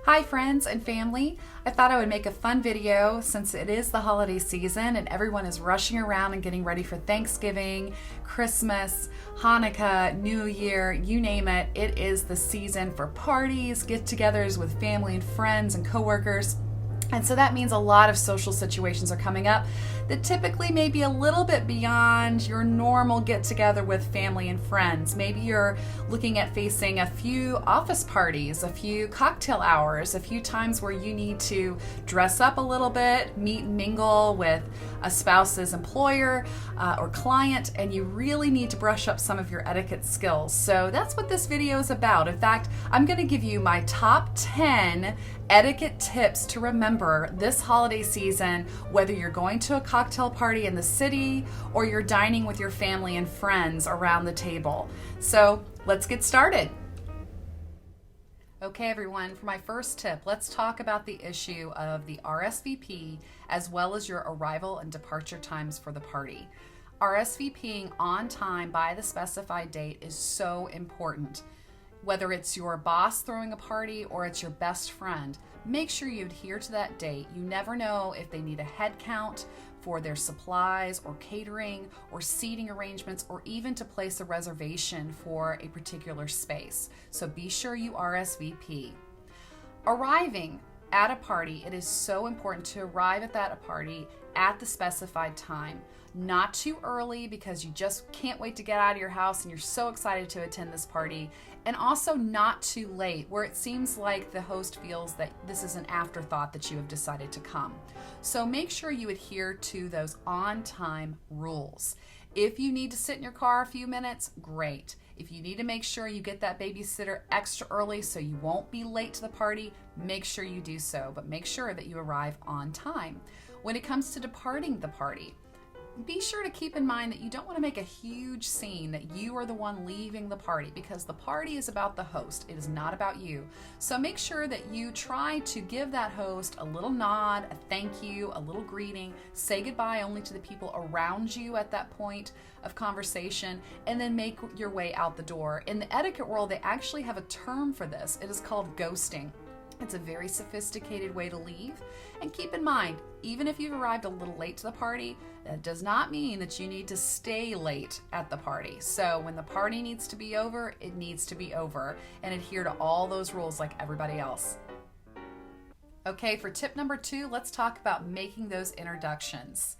Hi friends and family. I thought I would make a fun video since it is the holiday season and everyone is rushing around and getting ready for Thanksgiving, Christmas, Hanukkah, New Year, you name it. It is the season for parties, get-togethers with family and friends and coworkers. And so that means a lot of social situations are coming up that typically may be a little bit beyond your normal get together with family and friends. Maybe you're looking at facing a few office parties, a few cocktail hours, a few times where you need to dress up a little bit, meet and mingle with a spouse's employer or client, and you really need to brush up some of your etiquette skills. So that's what this video is about. In fact, I'm going to give you my top 10 etiquette tips to remember this holiday season, whether you're going to a cocktail party in the city or you're dining with your family and friends around the table. So let's get started. Okay, everyone, for my first tip, let's talk about the issue of the RSVP as well as your arrival and departure times for the party. RSVPing on time by the specified date is so important. Whether it's your boss throwing a party or it's your best friend, make sure you adhere to that date. You never know if they need a head count for their supplies or catering or seating arrangements or even to place a reservation for a particular space. So be sure you RSVP. Arriving at a party, it is so important to arrive at that party at the specified time. Not too early because you just can't wait to get out of your house and you're so excited to attend this party, and also not too late where it seems like the host feels that this is an afterthought that you have decided to come. So make sure you adhere to those on-time rules. If you need to sit in your car a few minutes, great. If you need to make sure you get that babysitter extra early so you won't be late to the party, make sure you do so, but make sure that you arrive on time. When it comes to departing the party, be sure to keep in mind that you don't want to make a huge scene that you are the one leaving the party, because the party is about the host. It is not about you. So make sure that you try to give that host a little nod, a thank you, a little greeting, say goodbye only to the people around you at that point of conversation, and then make your way out the door. In the etiquette world, they actually have a term for this. It is called ghosting. It's a very sophisticated way to leave. And keep in mind, even if you've arrived a little late to the party, that does not mean that you need to stay late at the party. So when the party needs to be over, it needs to be over, and adhere to all those rules like everybody else. Okay, for tip number 2, let's talk about making those introductions.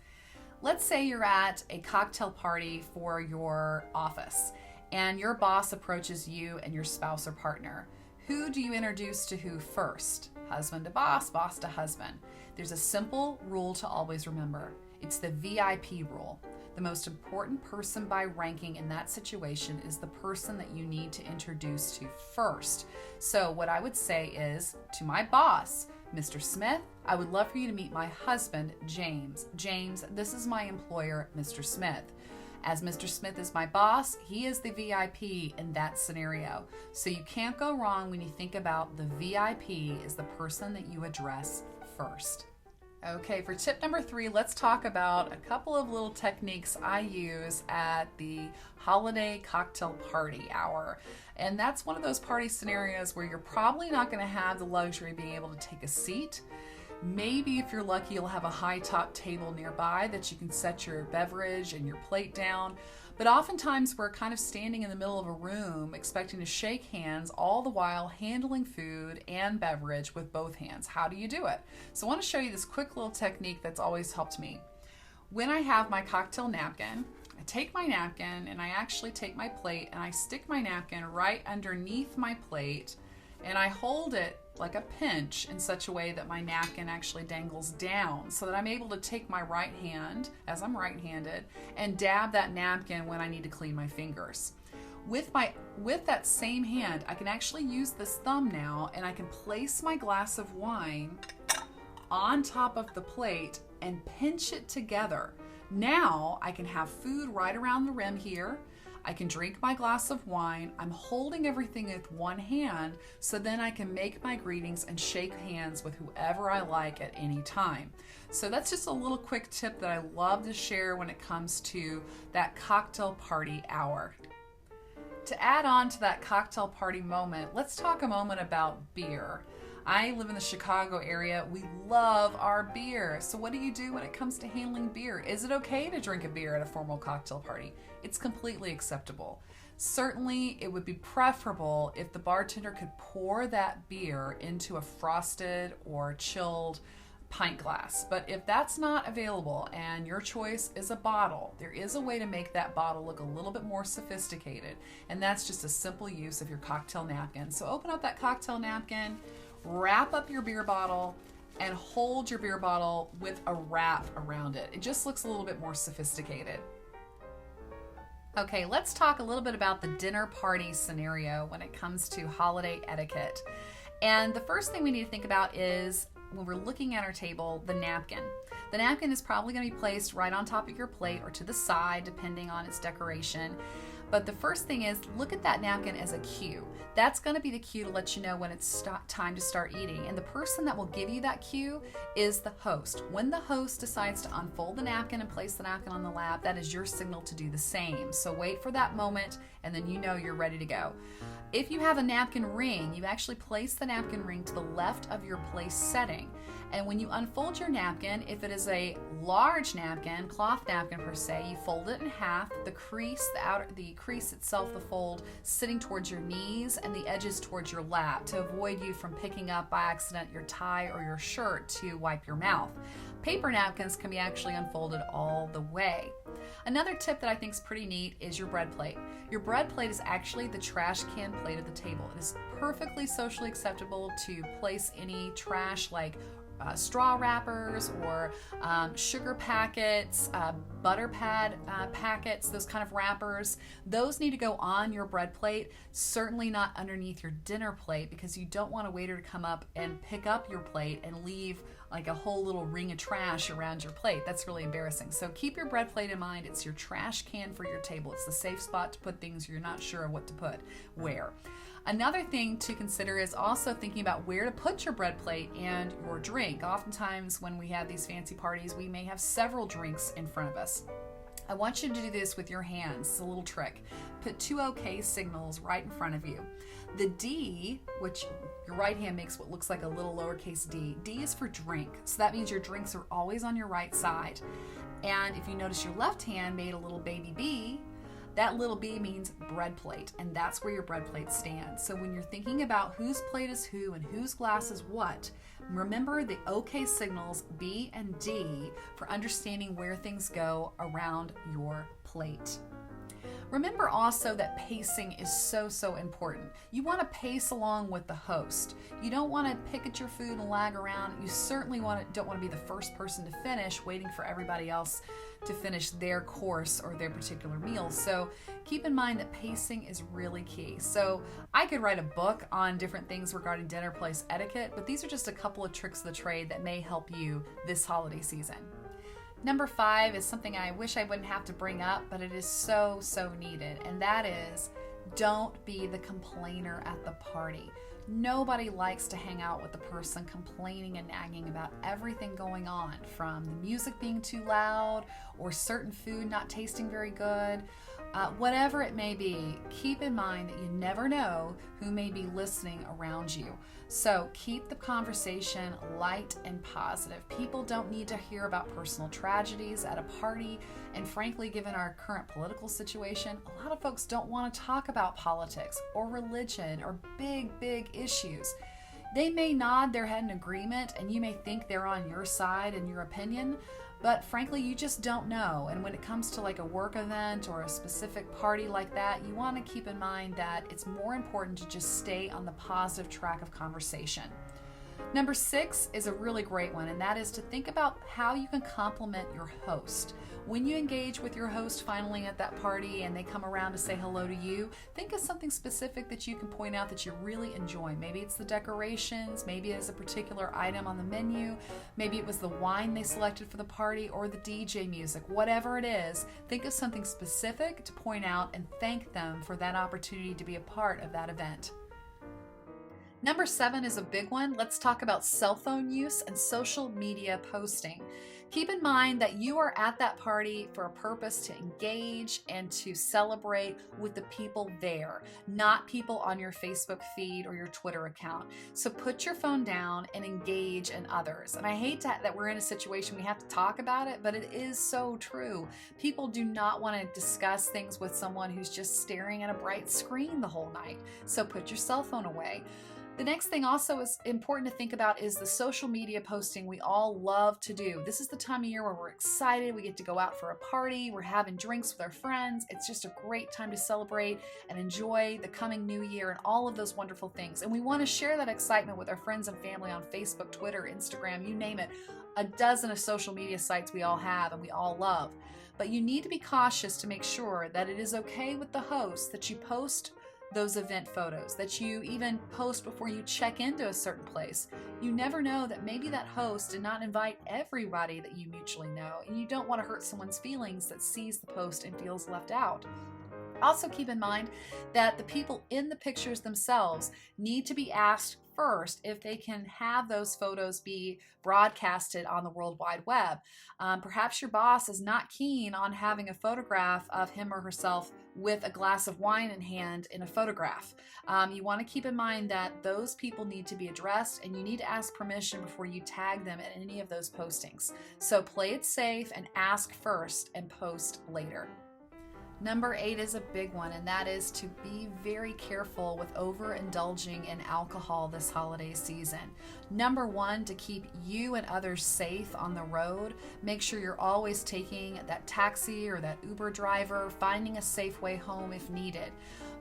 Let's say you're at a cocktail party for your office and your boss approaches you and your spouse or partner. Who do you introduce to who first? Husband to boss, boss to husband. There's a simple rule to always remember. It's the VIP rule. The most important person by ranking in that situation is the person that you need to introduce to first. So what I would say is, to my boss, Mr. Smith, I would love for you to meet my husband, James. James, this is my employer, Mr. Smith. As Mr. Smith is my boss, he is the VIP in that scenario. So you can't go wrong when you think about the VIP is the person that you address first. Okay, for tip number 3, let's talk about a couple of little techniques I use at the holiday cocktail party hour. And that's one of those party scenarios where you're probably not going to have the luxury of being able to take a seat. Maybe if you're lucky, you'll have a high top table nearby that you can set your beverage and your plate down. But oftentimes we're kind of standing in the middle of a room expecting to shake hands, all the while handling food and beverage with both hands. How do you do it? So I want to show you this quick little technique that's always helped me. When I have my cocktail napkin, I take my napkin and I actually take my plate and I stick my napkin right underneath my plate and I hold it like a pinch in such a way that my napkin actually dangles down so that I'm able to take my right hand, as I'm right-handed, and dab that napkin when I need to clean my fingers. With that same hand, I can actually use this thumb now and I can place my glass of wine on top of the plate and pinch it together. Now I can have food right around the rim here. I can drink my glass of wine. I'm holding everything with one hand, so then I can make my greetings and shake hands with whoever I like at any time. So that's just a little quick tip that I love to share when it comes to that cocktail party hour. To add on to that cocktail party moment, let's talk a moment about beer. I live in the Chicago area. We love our beer. So what do you do when it comes to handling beer? Is it okay to drink a beer at a formal cocktail party? It's completely acceptable. Certainly, it would be preferable if the bartender could pour that beer into a frosted or chilled pint glass. But if that's not available and your choice is a bottle, there is a way to make that bottle look a little bit more sophisticated, and that's just a simple use of your cocktail napkin. So open up that cocktail napkin, wrap up your beer bottle, and hold your beer bottle with a wrap around it. It just looks a little bit more sophisticated. Okay, let's talk a little bit about the dinner party scenario when it comes to holiday etiquette. And the first thing we need to think about is, when we're looking at our table, the napkin. The napkin is probably going to be placed right on top of your plate or to the side, depending on its decoration. But the first thing is, look at that napkin as a cue. That's going to be the cue to let you know when it's time to start eating. And the person that will give you that cue is the host. When the host decides to unfold the napkin and place the napkin on the lap, that is your signal to do the same. So wait for that moment, and then you know you're ready to go. If you have a napkin ring, you actually place the napkin ring to the left of your place setting. And when you unfold your napkin, if it is a large napkin, cloth napkin per se, you fold it in half, the crease itself, the fold, sitting towards your knees and the edges towards your lap to avoid you from picking up by accident your tie or your shirt to wipe your mouth. Paper napkins can be actually unfolded all the way. Another tip that I think is pretty neat is your bread plate. Your bread plate is actually the trash can plate of the table. It is perfectly socially acceptable to place any trash like straw wrappers or sugar packets, butter pad packets, those kind of wrappers. Those need to go on your bread plate, certainly not underneath your dinner plate, because you don't want a waiter to come up and pick up your plate and leave like a whole little ring of trash around your plate. That's really embarrassing. So keep your bread plate in mind. It's your trash can for your table. It's the safe spot to put things you're not sure what to put where. Another thing to consider is also thinking about where to put your bread plate and your drink. Oftentimes when we have these fancy parties, we may have several drinks in front of us. I want you to do this with your hands. It's a little trick. Put two OK signals right in front of you. The D, which your right hand makes what looks like a little lowercase d. D is for drink. So that means your drinks are always on your right side. And if you notice your left hand made a little baby B, that little B means bread plate, and that's where your bread plate stands. So when you're thinking about whose plate is who and whose glass is what, remember the OK signals B and D for understanding where things go around your plate. Remember also that pacing is so important. You want to pace along with the host. You don't want to pick at your food and lag around. You certainly don't want to be the first person to finish, waiting for everybody else to finish their course or their particular meal. So keep in mind that pacing is really key. So I could write a book on different things regarding dinner place etiquette, but these are just a couple of tricks of the trade that may help you this holiday season. Number 5 is something I wish I wouldn't have to bring up, but it is so needed, and that is, don't be the complainer at the party. Nobody likes to hang out with the person complaining and nagging about everything going on, from the music being too loud or certain food not tasting very good. Whatever it may be, keep in mind that you never know who may be listening around you. So keep the conversation light and positive. People don't need to hear about personal tragedies at a party. And frankly, given our current political situation, a lot of folks don't want to talk about politics or religion or big issues. They may nod their head in agreement, and you may think they're on your side in your opinion, but frankly, you just don't know. And when it comes to like a work event or a specific party like that, you want to keep in mind that it's more important to just stay on the positive track of conversation. Number 6 is a really great one, and that is to think about how you can compliment your host. When you engage with your host finally at that party and they come around to say hello to you, think of something specific that you can point out that you really enjoy. Maybe it's the decorations, maybe it's a particular item on the menu, maybe it was the wine they selected for the party or the DJ music. Whatever it is, think of something specific to point out and thank them for that opportunity to be a part of that event. Number 7 is a big one. Let's talk about cell phone use and social media posting. Keep in mind that you are at that party for a purpose to engage and to celebrate with the people there, not people on your Facebook feed or your Twitter account. So put your phone down and engage in others. And I hate that we're in a situation we have to talk about it, but it is so true. People do not want to discuss things with someone who's just staring at a bright screen the whole night. So put your cell phone away. The next thing also is important to think about is the social media posting we all love to do. This is the time of year where we're excited. We get to go out for a party. We're having drinks with our friends. It's just a great time to celebrate and enjoy the coming new year and all of those wonderful things. And we want to share that excitement with our friends and family on Facebook, Twitter, Instagram, you name it. A dozen of social media sites we all have and we all love. But you need to be cautious to make sure that it is okay with the host that you post those event photos, that you even post before you check into a certain place. You never know that maybe that host did not invite everybody that you mutually know, and you don't want to hurt someone's feelings that sees the post and feels left out. Also keep in mind that the people in the pictures themselves need to be asked first if they can have those photos be broadcasted on the World Wide Web. Perhaps your boss is not keen on having a photograph of him or herself with a glass of wine in hand in a photograph. You want to keep in mind that those people need to be addressed and you need to ask permission before you tag them in any of those postings. So play it safe and ask first and post later. Number 8 is a big one, and that is to be very careful with overindulging in alcohol this holiday season. Number 1, to keep you and others safe on the road, make sure you're always taking that taxi or that Uber driver, finding a safe way home if needed.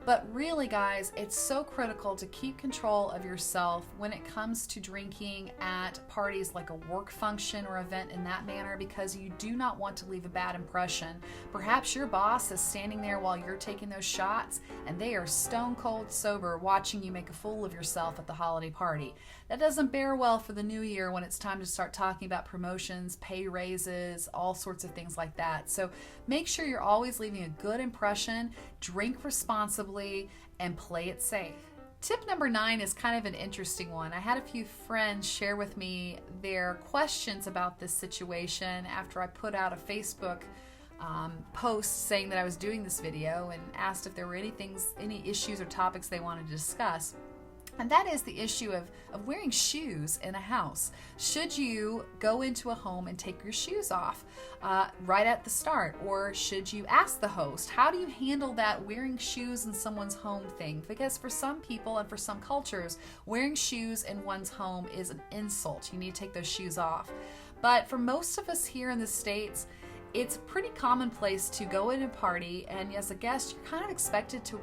But really, guys, it's so critical to keep control of yourself when it comes to drinking at parties like a work function or event in that manner, because you do not want to leave a bad impression. Perhaps your boss is standing there while you're taking those shots and they are stone cold sober watching you make a fool of yourself at the holiday party. That doesn't bear well for the new year when it's time to start talking about promotions, pay raises, all sorts of things like that. So make sure you're always leaving a good impression, drink responsibly, and play it safe. Tip number 9 is kind of an interesting one. I had a few friends share with me their questions about this situation after I put out a Facebook post saying that I was doing this video and asked if there were any issues or topics they wanted to discuss. And that is the issue of wearing shoes in a house. Should you go into a home and take your shoes off right at the start? Or should you ask the host? How do you handle that wearing shoes in someone's home thing? Because for some people and for some cultures, wearing shoes in one's home is an insult. You need to take those shoes off. But for most of us here in the States, it's pretty commonplace to go in a party and as a guest, you're kind of expected to,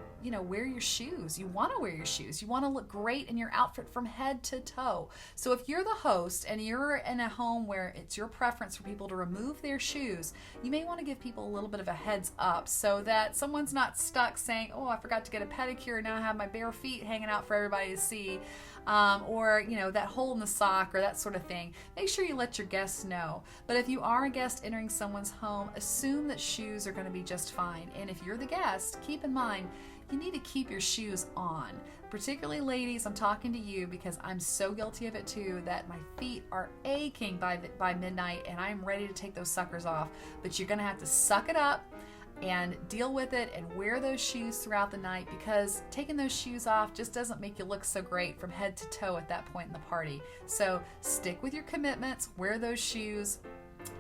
wear your shoes. You want to wear your shoes. You want to look great in your outfit from head to toe. So if you're the host and you're in a home where it's your preference for people to remove their shoes, you may want to give people a little bit of a heads up so that someone's not stuck saying, oh, I forgot to get a pedicure. Now I have my bare feet hanging out for everybody to see. Or that hole in the sock or that sort of thing. Make sure you let your guests know. But if you are a guest entering someone's home, assume that shoes are going to be just fine. And if you're the guest, keep in mind, you need to keep your shoes on. Particularly ladies, I'm talking to you because I'm so guilty of it too, that my feet are aching by midnight and I'm ready to take those suckers off. But you're going to have to suck it up and deal with it and wear those shoes throughout the night, because taking those shoes off just doesn't make you look so great from head to toe at that point in the party. So stick with your commitments, wear those shoes.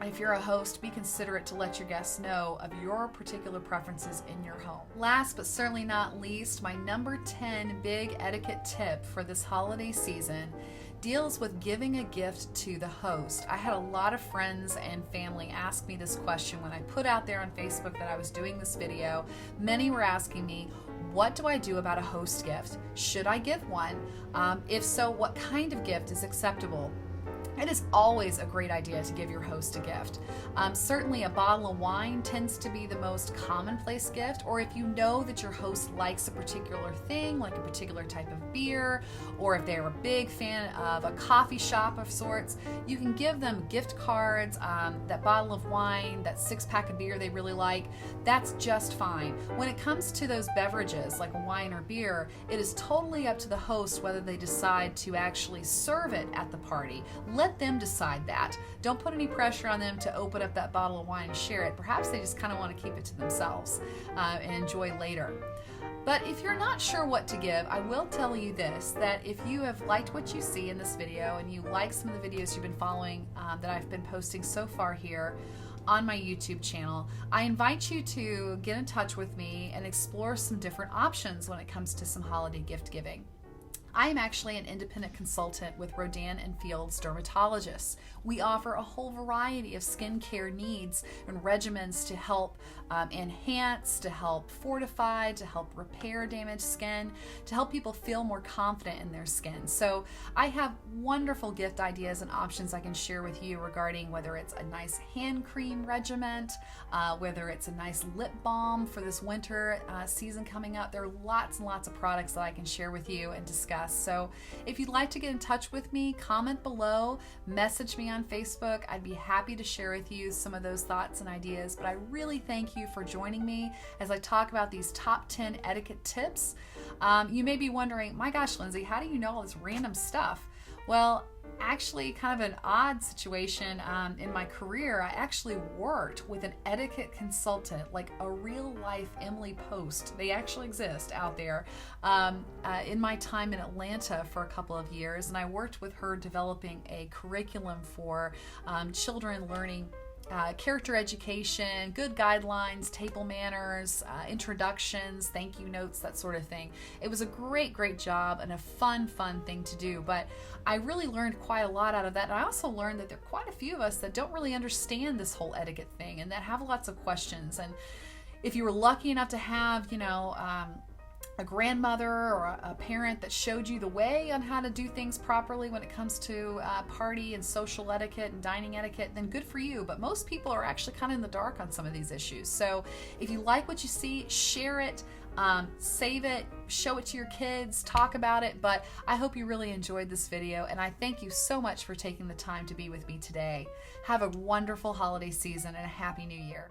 If you're a host, be considerate to let your guests know of your particular preferences in your home. Last but certainly not least, my number 10 big etiquette tip for this holiday season deals with giving a gift to the host. I had a lot of friends and family ask me this question when I put out there on Facebook that I was doing this video. Many were asking me, what do I do about a host gift? Should I give one? If so, what kind of gift is acceptable? It is always a great idea to give your host a gift. Certainly a bottle of wine tends to be the most commonplace gift, or if you know that your host likes a particular thing, like a particular type of beer, or if they're a big fan of a coffee shop of sorts, you can give them gift cards, that bottle of wine, that 6-pack of beer they really like. That's just fine. When it comes to those beverages, like a wine or beer, it is totally up to the host whether they decide to actually serve it at the party. Let let them decide that. Don't put any pressure on them to open up that bottle of wine and share it. Perhaps they just kind of want to keep it to themselves and enjoy later. But if you're not sure what to give, I will tell you this, that if you have liked what you see in this video and you like some of the videos you've been following that I've been posting so far here on my YouTube channel, I invite you to get in touch with me and explore some different options when it comes to some holiday gift giving. I am actually an independent consultant with Rodan & Fields dermatologists. We offer a whole variety of skincare needs and regimens to help enhance, to help fortify, to help repair damaged skin, to help people feel more confident in their skin. So I have wonderful gift ideas and options I can share with you regarding whether it's a nice hand cream regimen, whether it's a nice lip balm for this winter season coming up. There are lots and lots of products that I can share with you and discuss. So if you'd like to get in touch with me, comment below, message me on Facebook. I'd be happy to share with you some of those thoughts and ideas. But I really thank you for joining me as I talk about these top 10 etiquette tips. You may be wondering, my gosh, Lindsay, how do you know all this random stuff? Well, actually kind of an odd situation in my career. I actually worked with an etiquette consultant, like a real life Emily Post. They actually exist out there in my time in Atlanta for a couple of years, and I worked with her developing a curriculum for children learning character education, good guidelines, table manners, introductions, thank you notes, that sort of thing. It was a great job and a fun thing to do, but I really learned quite a lot out of that. And I also learned that there are quite a few of us that don't really understand this whole etiquette thing and that have lots of questions. And if you were lucky enough to have, a grandmother or a parent that showed you the way on how to do things properly when it comes to party and social etiquette and dining etiquette, then good for you. But most people are actually kind of in the dark on some of these issues. So if you like what you see, share it, save it, show it to your kids, talk about it. But I hope you really enjoyed this video, and I thank you so much for taking the time to be with me today. Have a wonderful holiday season and a happy new year.